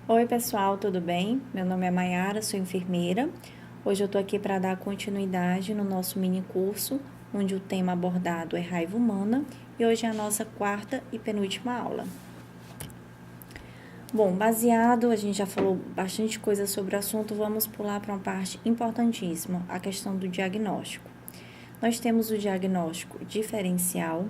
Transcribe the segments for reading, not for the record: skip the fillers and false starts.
Oi pessoal, tudo bem? Meu nome é Maiara, sou enfermeira. Hoje eu tô aqui para dar continuidade no nosso mini curso, onde o tema abordado é raiva humana, e hoje é a nossa quarta e penúltima aula. Bom, a gente já falou bastante coisa sobre o assunto, vamos pular para uma parte importantíssima, a questão do diagnóstico. Nós temos o diagnóstico diferencial,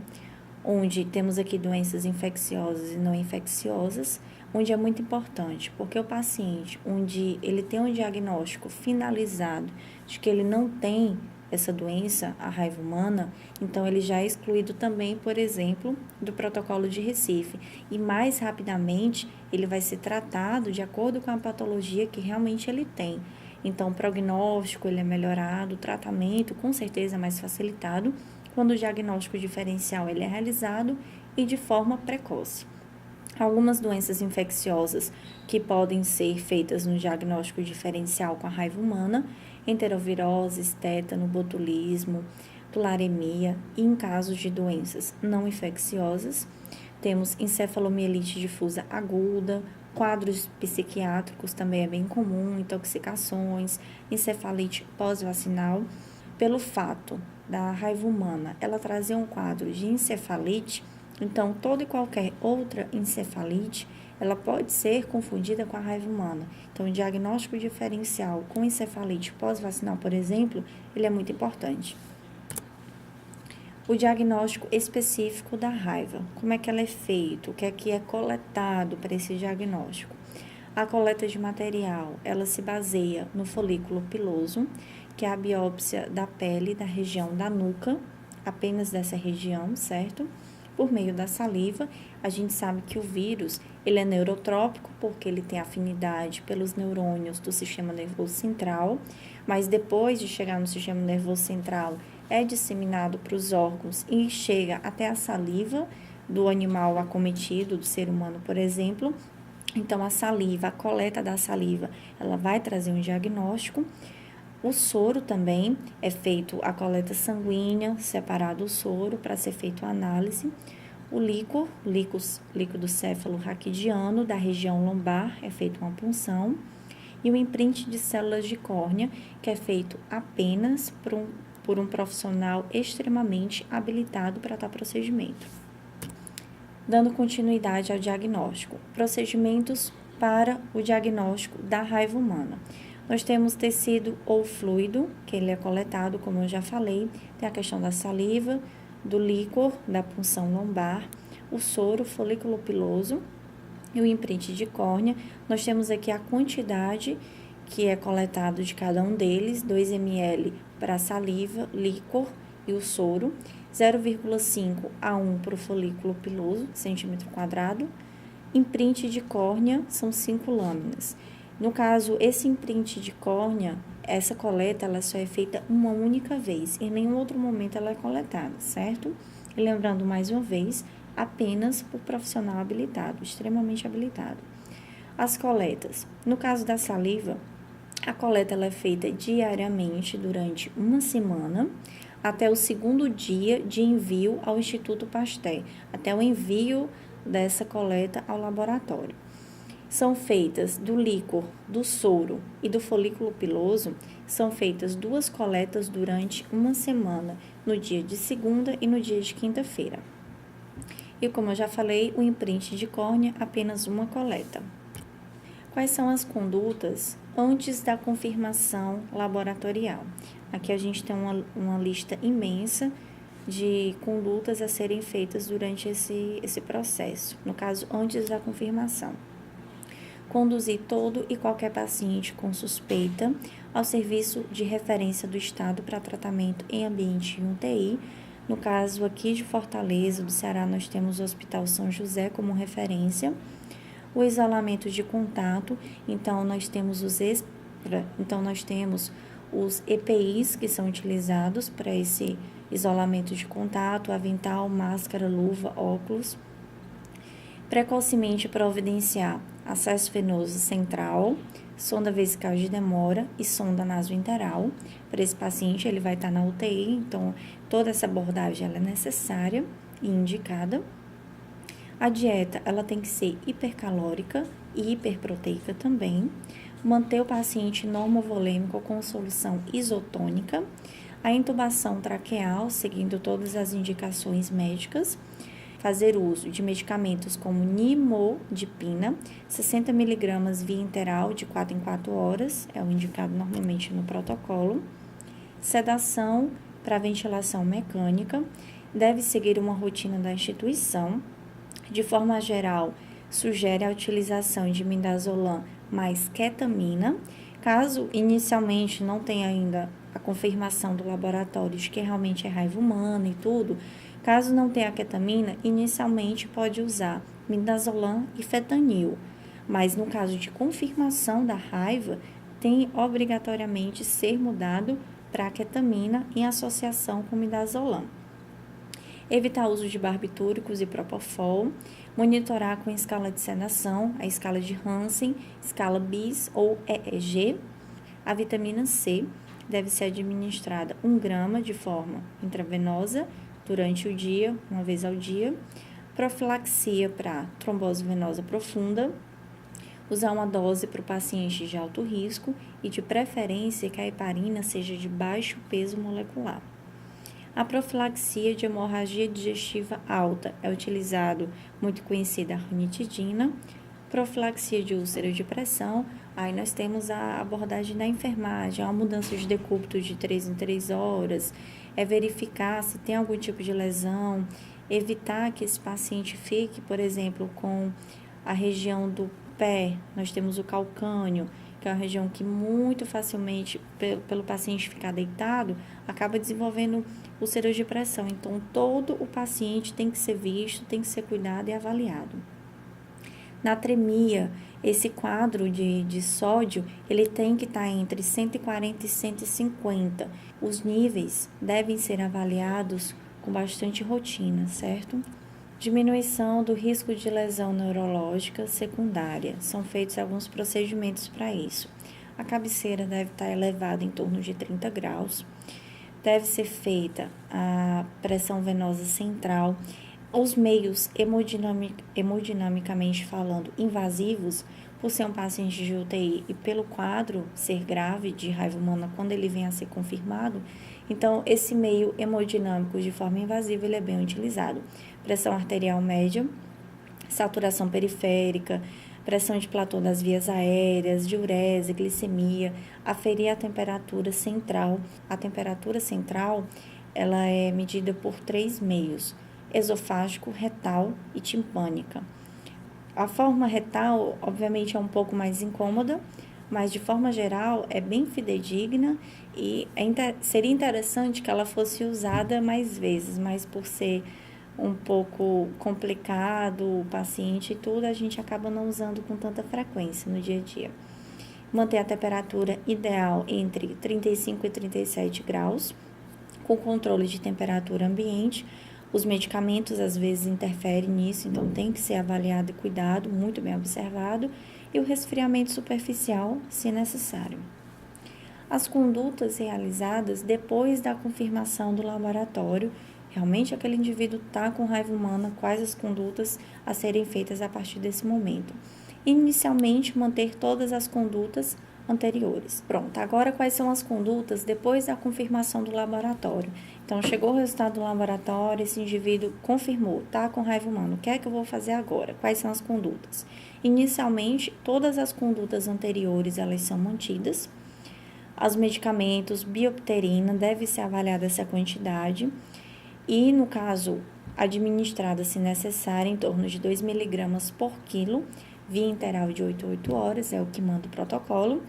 onde temos aqui doenças infecciosas e não infecciosas, onde é muito importante, porque o paciente, onde ele tem um diagnóstico finalizado de que ele não tem essa doença, a raiva humana, então ele já é excluído também, por exemplo, do protocolo de Recife, e mais rapidamente ele vai ser tratado de acordo com a patologia que realmente ele tem. Então, o prognóstico ele é melhorado, o tratamento com certeza é mais facilitado quando o diagnóstico diferencial ele é realizado e de forma precoce. Algumas doenças infecciosas que podem ser feitas no diagnóstico diferencial com a raiva humana, enteroviroses, tétano, botulismo, tularemia, e em casos de doenças não infecciosas, temos encefalomielite difusa aguda, quadros psiquiátricos também é bem comum, intoxicações, encefalite pós-vacinal. Pelo fato da raiva humana ela trazer um quadro de encefalite, então toda e qualquer outra encefalite ela pode ser confundida com a raiva humana. Então, o diagnóstico diferencial com encefalite pós-vacinal, por exemplo, ele é muito importante. O diagnóstico específico da raiva, como é que ela é feito, o que é coletado para esse diagnóstico? A coleta de material, ela se baseia no folículo piloso, que é a biópsia da pele da região da nuca, apenas dessa região, certo? Por meio da saliva, a gente sabe que o vírus, ele é neurotrópico, porque ele tem afinidade pelos neurônios do sistema nervoso central, mas depois de chegar no sistema nervoso central, é disseminado para os órgãos e chega até a saliva do animal acometido, do ser humano, por exemplo. Então, a saliva, a coleta da saliva, ela vai trazer um diagnóstico. O soro também é feito a coleta sanguínea, separado o soro para ser feito a análise. O líquido céfalo-raquidiano da região lombar é feito uma punção. E o imprint de células de córnea, que é feito apenas por um profissional extremamente habilitado para tal procedimento. Dando continuidade ao diagnóstico. Procedimentos para o diagnóstico da raiva humana. Nós temos tecido ou fluido, que ele é coletado, como eu já falei, tem a questão da saliva, do líquor, da punção lombar, o soro, folículo piloso e o imprint de córnea. Nós temos aqui a quantidade que é coletado de cada um deles, 2 ml para a saliva, líquor e o soro, 0,5 a 1 para o folículo piloso, centímetro quadrado. Imprint de córnea são 5 lâminas. No caso, esse imprint de córnea, essa coleta, ela só é feita uma única vez, em nenhum outro momento ela é coletada, certo? E lembrando mais uma vez, apenas por profissional habilitado, extremamente habilitado. As coletas. No caso da saliva, a coleta ela é feita diariamente durante uma semana, até o segundo dia de envio ao Instituto Pasteur, até o envio dessa coleta ao laboratório. São feitas do líquor, do soro e do folículo piloso, são feitas 2 coletas durante uma semana, no dia de segunda e no dia de quinta-feira. E como eu já falei, o imprint de córnea, apenas uma coleta. Quais são as condutas antes da confirmação laboratorial? Aqui a gente tem uma lista imensa de condutas a serem feitas durante esse processo, no caso, antes da confirmação. Conduzir todo e qualquer paciente com suspeita ao serviço de referência do Estado para tratamento em ambiente de UTI. No caso aqui de Fortaleza, do Ceará, nós temos o Hospital São José como referência. O isolamento de contato, então nós temos os EPIs que são utilizados para esse isolamento de contato, avental, máscara, luva, óculos. Precocemente providenciar acesso venoso central, sonda vesical de demora e sonda nasointeral. Para esse paciente, ele vai estar na UTI, então toda essa abordagem ela é necessária e indicada. A dieta, ela tem que ser hipercalórica e hiperproteica também. Manter o paciente normovolêmico com solução isotônica. A intubação traqueal, seguindo todas as indicações médicas. Fazer uso de medicamentos como nimodipina, 60 mg via interal de 4 em 4 horas, é o indicado normalmente no protocolo. Sedação para ventilação mecânica, deve seguir uma rotina da instituição. De forma geral, sugere a utilização de midazolam mais ketamina. Caso inicialmente não tenha ainda a confirmação do laboratório de que realmente é raiva humana e tudo, caso não tenha a ketamina, inicialmente pode usar midazolam e fentanil. Mas no caso de confirmação da raiva, tem obrigatoriamente ser mudado para a ketamina em associação com midazolam. Evitar o uso de barbitúricos e propofol, monitorar com escala de sedação, a escala de Hansen, escala BIS ou EEG. A vitamina C deve ser administrada 1 grama de forma intravenosa durante o dia, uma vez ao dia. Profilaxia para trombose venosa profunda. Usar uma dose para o paciente de alto risco e, de preferência, que a heparina seja de baixo peso molecular. A profilaxia de hemorragia digestiva alta é utilizado, muito conhecida, a ranitidina. Profilaxia de úlcera de pressão, aí nós temos a abordagem da enfermagem, uma mudança de decúbito de 3 em 3 horas, é verificar se tem algum tipo de lesão, evitar que esse paciente fique, por exemplo, com a região do pé, nós temos o calcânio, que é uma região que muito facilmente, pelo paciente ficar deitado, acaba desenvolvendo úlcera de pressão. Então, todo o paciente tem que ser visto, tem que ser cuidado e avaliado. Natremia, esse quadro de sódio, ele tem que estar entre 140 e 150. Os níveis devem ser avaliados com bastante rotina, certo? Diminuição do risco de lesão neurológica secundária. São feitos alguns procedimentos para isso. A cabeceira deve estar elevada em torno de 30 graus. Deve ser feita a pressão venosa central. Os meios hemodinamicamente falando invasivos, por ser um paciente de UTI e pelo quadro ser grave de raiva humana quando ele vem a ser confirmado, então esse meio hemodinâmico de forma invasiva ele é bem utilizado. Pressão arterial média, saturação periférica, pressão de platô das vias aéreas, diurese, glicemia, aferir a temperatura central. A temperatura central, ela é medida por 3 meios, esofágico, retal e timpânica. A forma retal, obviamente, é um pouco mais incômoda, mas de forma geral é bem fidedigna e seria interessante que ela fosse usada mais vezes, mas por ser um pouco complicado, o paciente e tudo, a gente acaba não usando com tanta frequência no dia a dia. Manter a temperatura ideal entre 35 e 37 graus, com controle de temperatura ambiente. Os medicamentos às vezes interferem nisso, então tem que ser avaliado e cuidado, muito bem observado, e o resfriamento superficial, se necessário. As condutas realizadas depois da confirmação do laboratório, realmente aquele indivíduo está com raiva humana, quais as condutas a serem feitas a partir desse momento. Inicialmente, manter todas as condutas anteriores. Pronto, agora quais são as condutas depois da confirmação do laboratório? Então, chegou o resultado do laboratório, esse indivíduo confirmou, tá com raiva humana, o que é que eu vou fazer agora? Quais são as condutas? Inicialmente, todas as condutas anteriores, elas são mantidas. Os medicamentos, biopterina, deve ser avaliada essa quantidade e, no caso, administrada, se necessário, em torno de 2 mg por quilo, via intervalo de 8 a 8 horas, é o que manda o protocolo.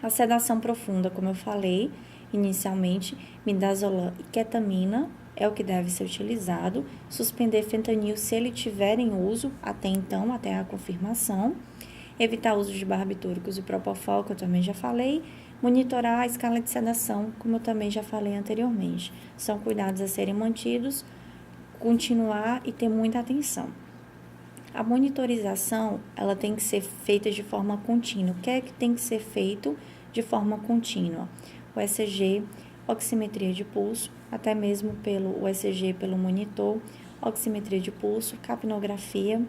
A sedação profunda, como eu falei inicialmente, midazolam e ketamina é o que deve ser utilizado. Suspender fentanil se ele tiver em uso, até então, até a confirmação. Evitar o uso de barbitúricos e propofol, que eu também já falei. Monitorar a escala de sedação, como eu também já falei anteriormente. São cuidados a serem mantidos, continuar e ter muita atenção. A monitorização, ela tem que ser feita de forma contínua. O que é que tem que ser feito de forma contínua? O ECG, oximetria de pulso, até mesmo o ECG pelo monitor, oximetria de pulso, capnografia,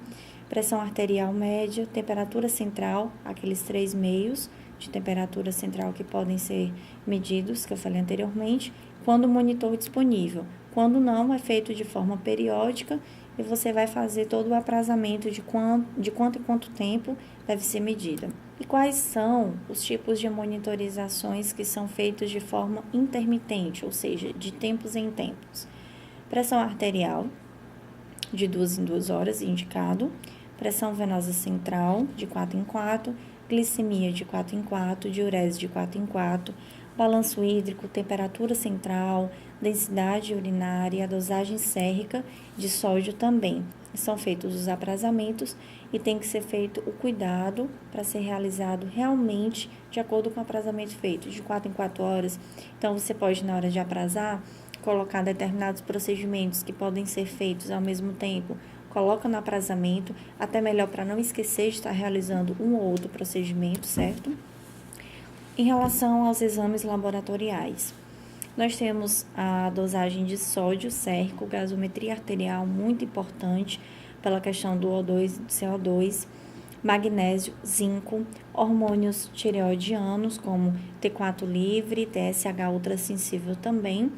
pressão arterial média, temperatura central, aqueles 3 meios de temperatura central que podem ser medidos, que eu falei anteriormente, quando o monitor disponível. Quando não, é feito de forma periódica e você vai fazer todo o aprazamento de quanto em quanto tempo deve ser medida. E quais são os tipos de monitorizações que são feitos de forma intermitente, ou seja, de tempos em tempos? Pressão arterial, de 2 em 2 horas, indicado. Pressão venosa central, de 4 em 4. Glicemia, de 4 em 4. Diurese, de 4 em 4. Balanço hídrico, temperatura central, densidade urinária, a dosagem sérrica de sódio também. São feitos os aprazamentos e tem que ser feito o cuidado para ser realizado realmente de acordo com o aprazamento feito, de 4 em 4 horas. Então, você pode, na hora de aprazar, colocar determinados procedimentos que podem ser feitos ao mesmo tempo, coloca no aprazamento, até melhor para não esquecer de estar realizando um ou outro procedimento, certo? Em relação aos exames laboratoriais, nós temos a dosagem de sódio sérrico, gasometria arterial, muito importante pela questão do O2 e do CO2, magnésio, zinco, hormônios tireoidianos, como T4 livre, TSH ultrassensível também.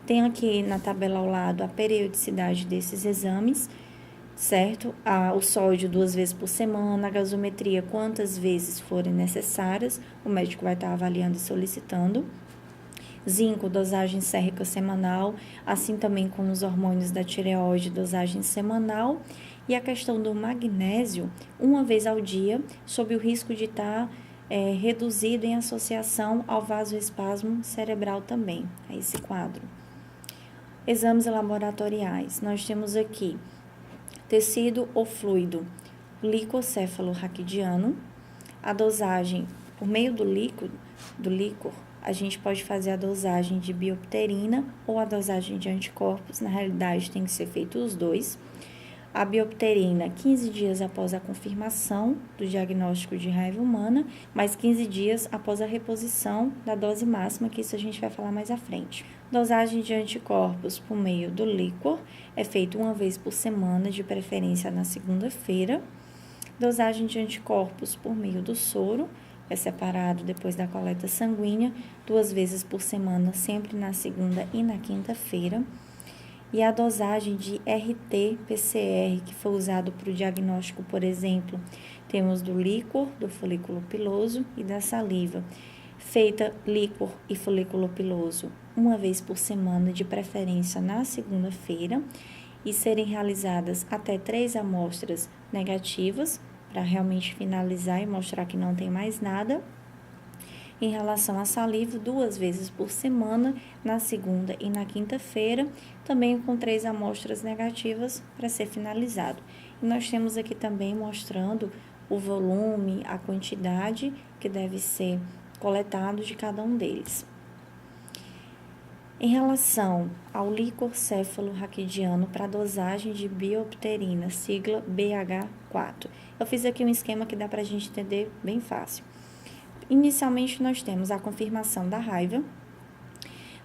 Tem aqui na tabela ao lado a periodicidade desses exames, certo? O sódio 2 vezes por semana, a gasometria quantas vezes forem necessárias, o médico vai estar avaliando e solicitando. Zinco, dosagem sérrica semanal, assim também como os hormônios da tireoide, dosagem semanal. E a questão do magnésio, 1 vez ao dia, sob o risco de estar reduzido em associação ao vasoespasmo cerebral também, é esse quadro. Exames laboratoriais, nós temos aqui tecido ou fluido licocefalo-raquidiano. A dosagem, por meio do líquor, a gente pode fazer a dosagem de biopterina ou a dosagem de anticorpos. Na realidade, tem que ser feito os dois. A biopterina, 15 dias após a confirmação do diagnóstico de raiva humana, mais 15 dias após a reposição da dose máxima, que isso a gente vai falar mais à frente. Dosagem de anticorpos por meio do líquor é feito 1 vez por semana, de preferência na segunda-feira. Dosagem de anticorpos por meio do soro é separado depois da coleta sanguínea, 2 vezes por semana, sempre na segunda e na quinta-feira. E a dosagem de RT-PCR, que foi usado para o diagnóstico, por exemplo, temos do líquor, do folículo piloso e da saliva. Feita líquor e folículo piloso 1 vez por semana, de preferência na segunda-feira, e serem realizadas até 3 amostras negativas, para realmente finalizar e mostrar que não tem mais nada. Em relação à saliva, 2 vezes por semana, na segunda e na quinta-feira, também com 3 amostras negativas para ser finalizado. E nós temos aqui também mostrando o volume, a quantidade que deve ser coletado de cada um deles. Em relação ao líquor cefalo-raquidiano para dosagem de biopterina, sigla BH4, eu fiz aqui um esquema que dá para a gente entender bem fácil. Inicialmente, nós temos a confirmação da raiva,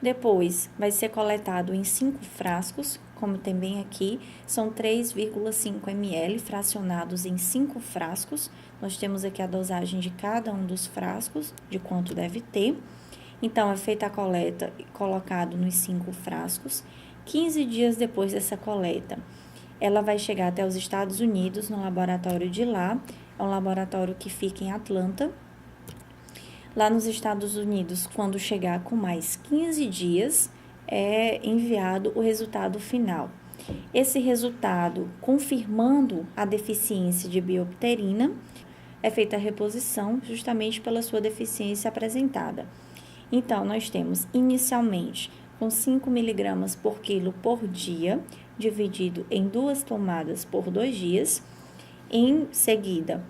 depois vai ser coletado em 5 frascos, como tem bem aqui, são 3,5 ml fracionados em 5 frascos. Nós temos aqui a dosagem de cada um dos frascos, de quanto deve ter. Então, é feita a coleta e colocado nos 5 frascos. 15 dias depois dessa coleta, ela vai chegar até os Estados Unidos, no laboratório de lá. É um laboratório que fica em Atlanta. Lá nos Estados Unidos, quando chegar com mais 15 dias, é enviado o resultado final. Esse resultado, confirmando a deficiência de biopterina, é feita a reposição justamente pela sua deficiência apresentada. Então, nós temos inicialmente com 5 mg por quilo por dia, dividido em 2 tomadas por 2 dias. Em seguida,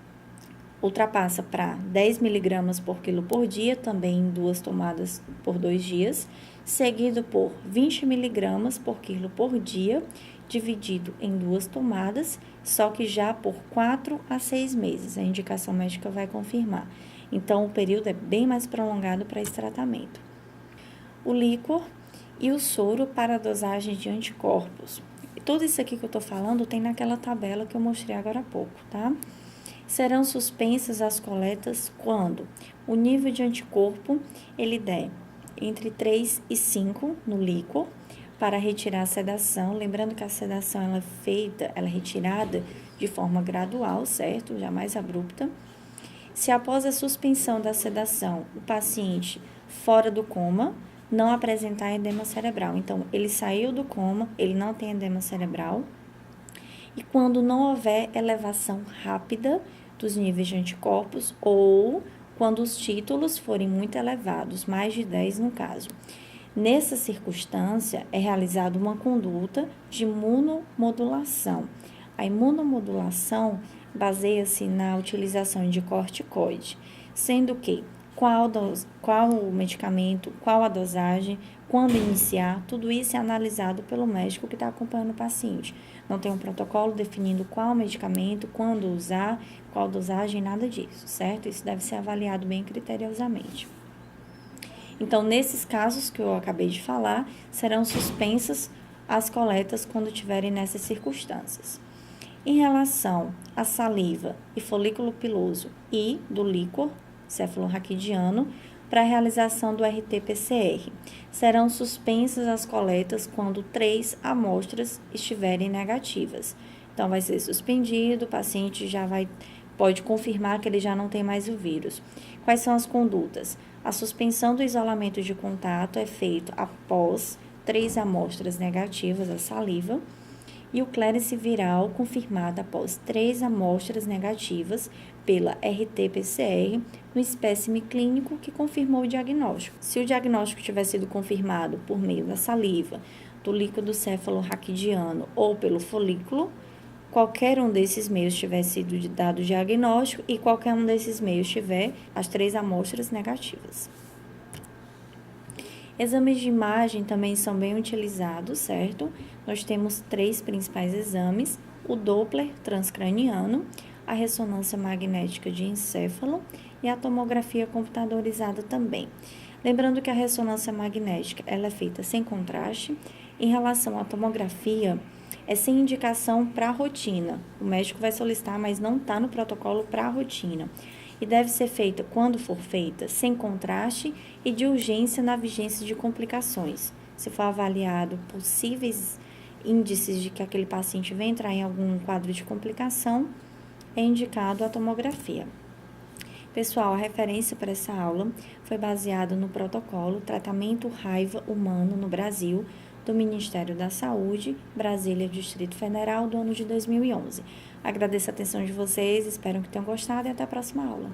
ultrapassa para 10 mg por quilo por dia, também em 2 tomadas por 2 dias, seguido por 20 mg por quilo por dia dividido em 2 tomadas, só que já por 4 a 6 meses. A indicação médica vai confirmar. Então, o período é bem mais prolongado para esse tratamento. O líquor e o soro para a dosagem de anticorpos. Tudo isso aqui que eu estou falando tem naquela tabela que eu mostrei agora há pouco, tá? Serão suspensas as coletas quando o nível de anticorpo ele der entre 3 e 5 no líquor para retirar a sedação. Lembrando que a sedação ela é retirada de forma gradual, certo? Jamais abrupta. Se após a suspensão da sedação o paciente fora do coma não apresentar edema cerebral. Então, ele saiu do coma, ele não tem edema cerebral. E quando não houver elevação rápida dos níveis de anticorpos ou quando os títulos forem muito elevados, mais de 10 no caso. Nessa circunstância, é realizada uma conduta de imunomodulação. A imunomodulação baseia-se na utilização de corticoide, sendo que qual o medicamento, qual a dosagem, quando iniciar, tudo isso é analisado pelo médico que está acompanhando o paciente. Não tem um protocolo definindo qual medicamento, quando usar, qual dosagem, nada disso, certo? Isso deve ser avaliado bem criteriosamente. Então, nesses casos que eu acabei de falar, serão suspensas as coletas quando tiverem nessas circunstâncias. Em relação à saliva e folículo piloso e do líquor cefalorraquidiano, para a realização do RT-PCR, serão suspensas as coletas quando 3 amostras estiverem negativas. Então, vai ser suspendido, o paciente pode confirmar que ele já não tem mais o vírus. Quais são as condutas? A suspensão do isolamento de contato é feito após 3 amostras negativas da saliva e o clérese viral confirmado após 3 amostras negativas pela RT-PCR no espécime clínico que confirmou o diagnóstico. Se o diagnóstico tiver sido confirmado por meio da saliva, do líquido cefalorraquidiano ou pelo folículo, qualquer um desses meios tiver sido dado o diagnóstico e qualquer um desses meios tiver as 3 amostras negativas. Exames de imagem também são bem utilizados, certo? Nós temos 3 principais exames: o Doppler transcraniano, a ressonância magnética de encéfalo e a tomografia computadorizada também. Lembrando que a ressonância magnética ela é feita sem contraste. Em relação à tomografia, é sem indicação para a rotina. O médico vai solicitar, mas não está no protocolo para a rotina. E deve ser feita, quando for feita, sem contraste e de urgência na vigência de complicações. Se for avaliado possíveis índices de que aquele paciente vai entrar em algum quadro de complicação, é indicado a tomografia. Pessoal, a referência para essa aula foi baseada no protocolo Tratamento Raiva Humano no Brasil, do Ministério da Saúde, Brasília, Distrito Federal, do ano de 2011. Agradeço a atenção de vocês, espero que tenham gostado e até a próxima aula.